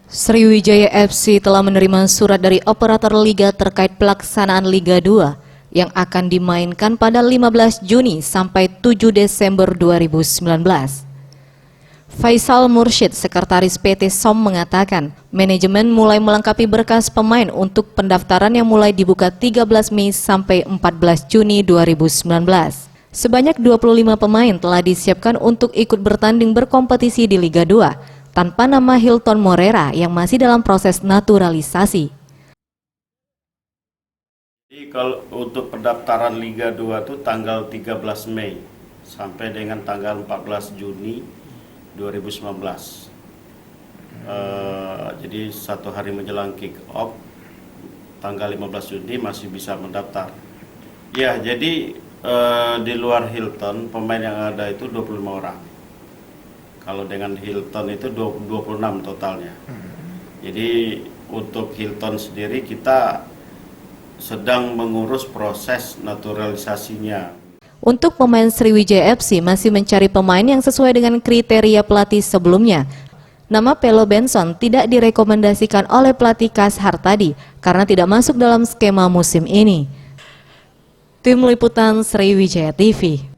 Sriwijaya FC telah menerima surat dari operator liga terkait pelaksanaan Liga 2 yang akan dimainkan pada 15 Juni sampai 7 Desember 2019. Faisal Mursyid, Sekretaris PT SOM mengatakan, manajemen mulai melengkapi berkas pemain untuk pendaftaran yang mulai dibuka 13 Mei sampai 14 Juni 2019. Sebanyak 25 pemain telah disiapkan untuk ikut bertanding berkompetisi di Liga 2, tanpa nama Hilton Morera yang masih dalam proses naturalisasi. Jadi kalau untuk pendaftaran Liga 2 itu tanggal 13 Mei sampai dengan tanggal 14 Juni 2019. Jadi satu hari menjelang kick off tanggal 15 Juni masih bisa mendaftar. Ya, jadi di luar Hilton pemain yang ada itu 25 orang. Kalau dengan Hilton itu 26 totalnya. Jadi untuk Hilton sendiri kita sedang mengurus proses naturalisasinya. Untuk pemain Sriwijaya FC masih mencari pemain yang sesuai dengan kriteria pelatih sebelumnya. Nama Pelo Benson tidak direkomendasikan oleh pelatih Kashar tadi karena tidak masuk dalam skema musim ini. Tim Liputan Sriwijaya TV.